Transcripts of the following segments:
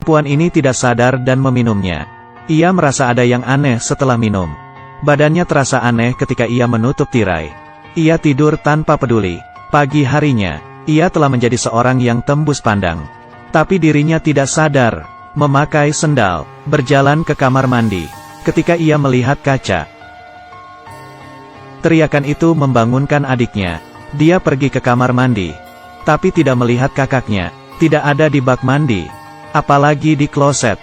Perempuan ini tidak sadar dan meminumnya. Ia merasa ada yang aneh setelah minum. Badannya terasa aneh ketika ia menutup tirai. Ia tidur tanpa peduli. Pagi harinya, ia telah menjadi seorang yang tembus pandang. Tapi dirinya tidak sadar. Memakai sendal, berjalan ke kamar mandi. Ketika ia melihat kaca, teriakan itu membangunkan adiknya. Dia pergi ke kamar mandi, tapi tidak melihat kakaknya. Tidak ada di bak mandi, apalagi di kloset.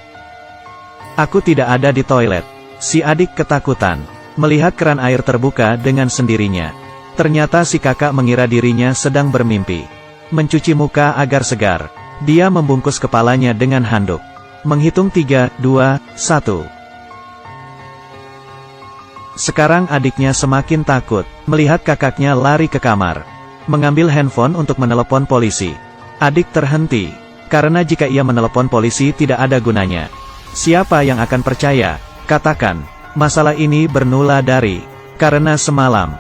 Aku tidak ada di toilet. Si adik ketakutan, melihat keran air terbuka dengan sendirinya. Ternyata si kakak mengira dirinya sedang bermimpi. Mencuci muka agar segar. Dia membungkus kepalanya dengan handuk. Menghitung 3, 2, 1. Sekarang adiknya semakin takut, melihat kakaknya lari ke kamar. Mengambil handphone untuk menelepon polisi. Adik terhenti, karena jika ia menelepon polisi tidak ada gunanya. Siapa yang akan percaya? Katakan, masalah ini bermula dari, karena semalam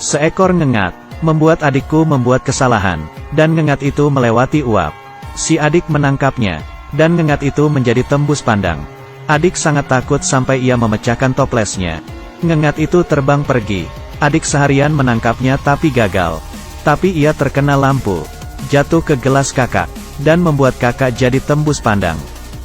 seekor ngengat membuat adikku membuat kesalahan, dan ngengat itu melewati uap. Si adik menangkapnya, dan ngengat itu menjadi tembus pandang. Adik sangat takut sampai ia memecahkan toplesnya. Ngengat itu terbang pergi. Adik seharian menangkapnya tapi gagal. Tapi ia terkena lampu, jatuh ke gelas kakak, dan membuat kakak jadi tembus pandang.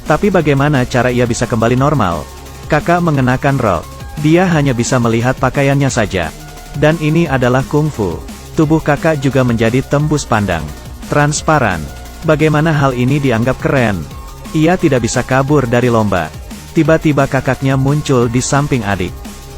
Tapi bagaimana cara ia bisa kembali normal? Kakak mengenakan rok. Dia hanya bisa melihat pakaiannya saja. Dan ini adalah kungfu. Tubuh kakak juga menjadi tembus pandang. Transparan. Bagaimana hal ini dianggap keren? Ia tidak bisa kabur dari lomba. Tiba-tiba kakaknya muncul di samping adik.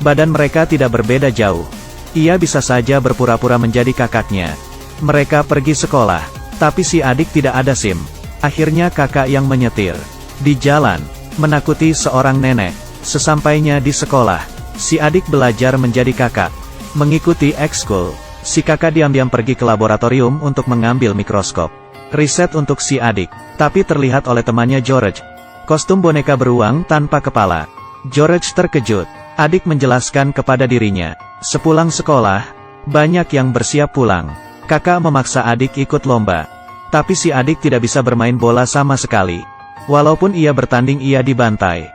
Badan mereka tidak berbeda jauh. Ia bisa saja berpura-pura menjadi kakaknya. Mereka pergi sekolah, tapi si adik tidak ada SIM. Akhirnya kakak yang menyetir. Di jalan, menakuti seorang nenek. Sesampainya di sekolah, si adik belajar menjadi kakak. Mengikuti ekskul, si kakak diam-diam pergi ke laboratorium untuk mengambil mikroskop. Riset untuk si adik, tapi terlihat oleh temannya George. Kostum boneka beruang tanpa kepala. George terkejut. Adik menjelaskan kepada dirinya. Sepulang sekolah, banyak yang bersiap pulang. Kakak memaksa adik ikut lomba. Tapi si adik tidak bisa bermain bola sama sekali. Walaupun ia bertanding ia dibantai.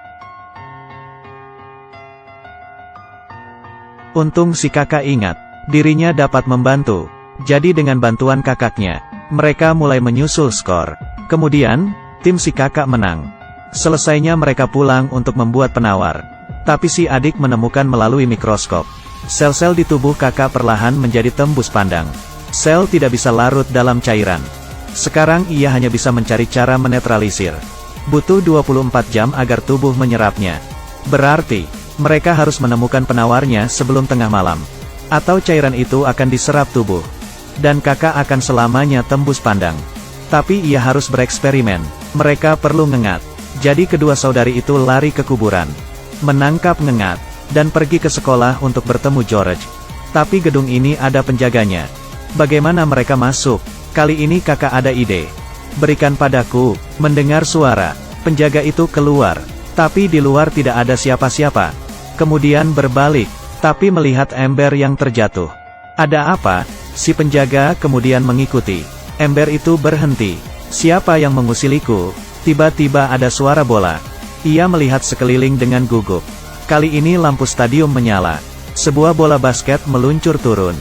Untung si kakak ingat, dirinya dapat membantu. Jadi dengan bantuan kakaknya, mereka mulai menyusul skor. Kemudian, tim si kakak menang. Selesainya mereka pulang untuk membuat penawar. Tapi si adik menemukan melalui mikroskop. Sel-sel di tubuh kakak perlahan menjadi tembus pandang. Sel tidak bisa larut dalam cairan. Sekarang ia hanya bisa mencari cara menetralisir. Butuh 24 jam agar tubuh menyerapnya. Berarti, mereka harus menemukan penawarnya sebelum tengah malam. Atau cairan itu akan diserap tubuh. Dan kakak akan selamanya tembus pandang. Tapi ia harus bereksperimen. Mereka perlu ngengat. Jadi kedua saudari itu lari ke kuburan. Menangkap ngengat, dan pergi ke sekolah untuk bertemu George. Tapi gedung ini ada penjaganya. Bagaimana mereka masuk? Kali ini kakak ada ide. Berikan padaku. Mendengar suara, penjaga itu keluar. Tapi di luar tidak ada siapa-siapa. Kemudian berbalik, tapi melihat ember yang terjatuh. Ada apa? Si penjaga kemudian mengikuti. Ember itu berhenti. Siapa yang mengusiliku? Tiba-tiba ada suara bola. Ia melihat sekeliling dengan gugup. Kali ini lampu stadium menyala. Sebuah bola basket meluncur turun,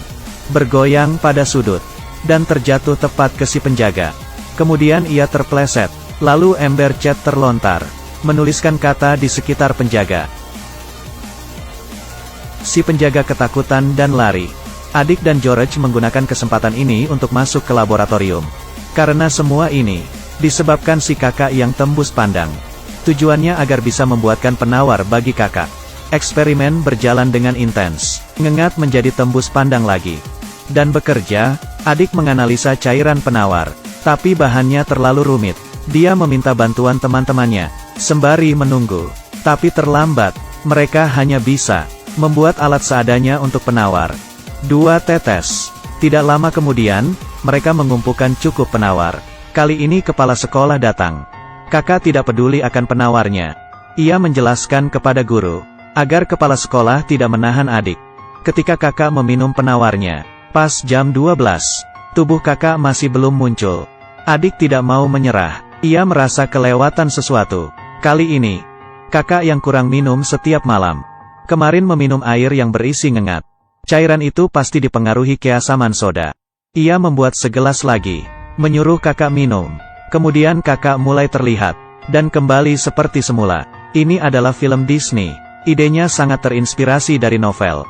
bergoyang pada sudut, dan terjatuh tepat ke si penjaga. Kemudian ia terpleset. Lalu ember cat terlontar, menuliskan kata di sekitar penjaga. Si penjaga ketakutan dan lari. Adik dan George menggunakan kesempatan ini untuk masuk ke laboratorium. Karena semua ini disebabkan si kakak yang tembus pandang. Tujuannya agar bisa membuatkan penawar bagi kakak. Eksperimen berjalan dengan intens. Ngengat menjadi tembus pandang lagi. Dan bekerja, adik menganalisa cairan penawar. Tapi bahannya terlalu rumit. Dia meminta bantuan teman-temannya, sembari menunggu. Tapi terlambat. Mereka hanya bisa membuat alat seadanya untuk penawar. 2 tetes. Tidak lama kemudian, mereka mengumpulkan cukup penawar. Kali ini kepala sekolah datang. Kakak tidak peduli akan penawarnya. Ia menjelaskan kepada guru, agar kepala sekolah tidak menahan adik. Ketika kakak meminum penawarnya, pas jam 12, tubuh kakak masih belum muncul. Adik tidak mau menyerah. Ia merasa kelewatan sesuatu. Kali ini, kakak yang kurang minum setiap malam. Kemarin meminum air yang berisi ngengat. Cairan itu pasti dipengaruhi keasaman soda. Ia membuat segelas lagi, menyuruh kakak minum. Kemudian kakak mulai terlihat, dan kembali seperti semula. Ini adalah film Disney. Idenya sangat terinspirasi dari novel.